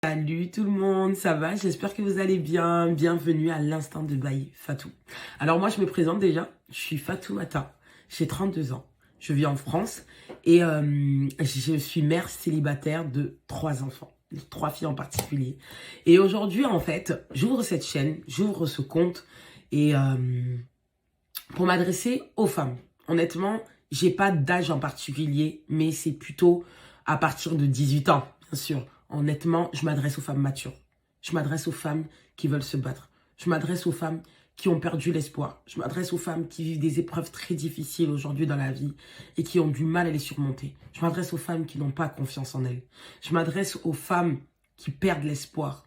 Salut tout le monde, ça va? J'espère que vous allez bien. Bienvenue à l'instant de by Fatou. Alors moi je me présente déjà, je suis Fatou Mata, j'ai 32 ans, je vis en France et je suis mère célibataire de 3 enfants, de 3 filles en particulier. Et aujourd'hui en fait, j'ouvre cette chaîne, j'ouvre ce compte et pour m'adresser aux femmes. Honnêtement, j'ai pas d'âge en particulier, mais c'est plutôt à partir de 18 ans, bien sûr. Honnêtement, je m'adresse aux femmes matures. Je m'adresse aux femmes qui veulent se battre. Je m'adresse aux femmes qui ont perdu l'espoir. Je m'adresse aux femmes qui vivent des épreuves très difficiles aujourd'hui dans la vie et qui ont du mal à les surmonter. Je m'adresse aux femmes qui n'ont pas confiance en elles. Je m'adresse aux femmes qui perdent l'espoir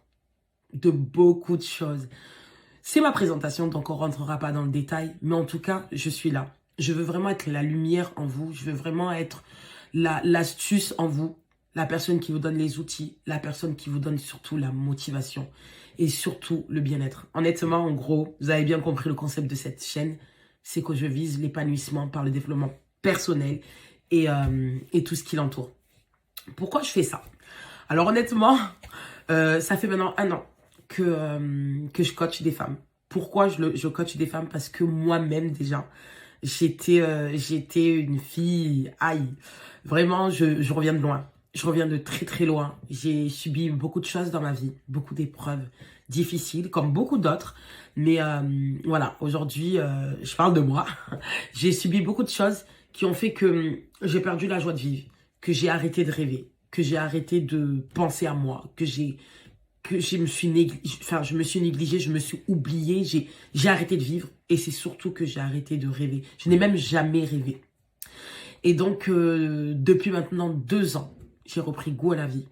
de beaucoup de choses. C'est ma présentation, donc on ne rentrera pas dans le détail, mais en tout cas, je suis là. Je veux vraiment être la lumière en vous, je veux vraiment être l'astuce en vous, la personne qui vous donne les outils, la personne qui vous donne surtout la motivation et surtout le bien-être. Honnêtement, en gros, vous avez bien compris le concept de cette chaîne, c'est que je vise l'épanouissement par le développement personnel et tout ce qui l'entoure. Pourquoi je fais ça? Alors honnêtement, ça fait maintenant 1 an que je coach des femmes. Pourquoi je coach des femmes? Parce que moi-même déjà, j'étais une fille, aïe, vraiment je reviens de loin. Je reviens de très très loin. J'ai subi beaucoup de choses dans ma vie, beaucoup d'épreuves difficiles, comme beaucoup d'autres. Mais voilà, aujourd'hui, je parle de moi. J'ai subi beaucoup de choses qui ont fait que j'ai perdu la joie de vivre, que j'ai arrêté de rêver, que j'ai arrêté de penser à moi, que je me suis négligée, je me suis oubliée, j'ai arrêté de vivre et c'est surtout que j'ai arrêté de rêver. Je n'ai même jamais rêvé. Et donc, depuis maintenant 2 ans, j'ai repris goût à la vie.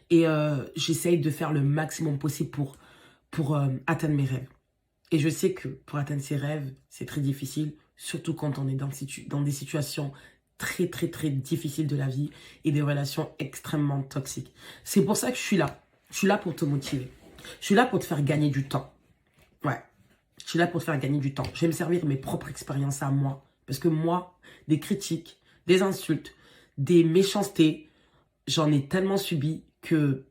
Et j'essaye de faire le maximum possible pour atteindre mes rêves. Et je sais que pour atteindre ses rêves, c'est très difficile, surtout quand on est dans des situations très très très difficiles de la vie et des relations extrêmement toxiques. C'est pour ça que je suis là. Je suis là pour te motiver. Je suis là pour te faire gagner du temps. Ouais. Je suis là pour te faire gagner du temps. Je vais me servir de mes propres expériences à moi. Parce que moi, des critiques, des insultes, des méchancetés, j'en ai tellement subi que,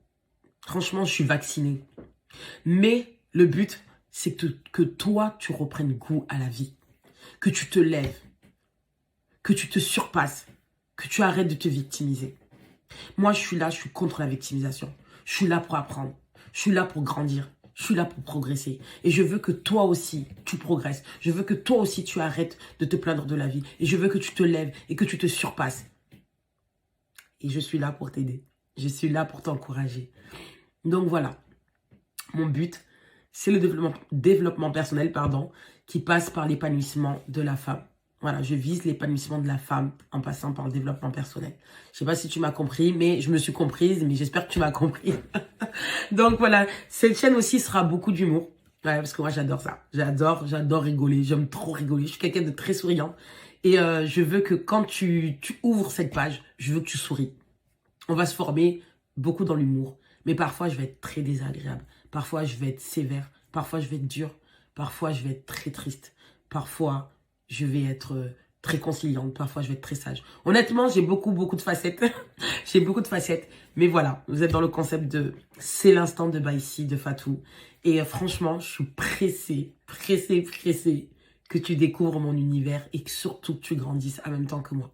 franchement, je suis vaccinée. Mais le but, c'est que toi, tu reprennes goût à la vie. Que tu te lèves. Que tu te surpasses. Que tu arrêtes de te victimiser. Moi, je suis là, je suis contre la victimisation. Je suis là pour apprendre. Je suis là pour grandir. Je suis là pour progresser. Et je veux que toi aussi, tu progresses. Je veux que toi aussi, tu arrêtes de te plaindre de la vie. Et je veux que tu te lèves et que tu te surpasses. Et je suis là pour t'aider. Je suis là pour t'encourager. Donc voilà. Mon but, c'est le développement personnel, qui passe par l'épanouissement de la femme. Voilà, je vise l'épanouissement de la femme en passant par le développement personnel. Je sais pas si tu m'as compris, mais je me suis comprise, mais j'espère que tu m'as compris. Donc voilà, cette chaîne aussi sera beaucoup d'humour. Ouais, parce que moi j'adore ça. J'adore rigoler. J'aime trop rigoler. Je suis quelqu'un de très souriant. Et je veux que quand tu ouvres cette page, je veux que tu souris. On va se former beaucoup dans l'humour. Mais parfois, je vais être très désagréable. Parfois, je vais être sévère. Parfois, je vais être dur. Parfois, je vais être très triste. Parfois, je vais être très conciliante. Parfois, je vais être très sage. Honnêtement, j'ai beaucoup de facettes. J'ai beaucoup de facettes. Mais voilà, vous êtes dans le concept de c'est l'instant de Baïsi, de Fatou. Et franchement, je suis pressée que tu découvres mon univers et que surtout que tu grandisses en même temps que moi.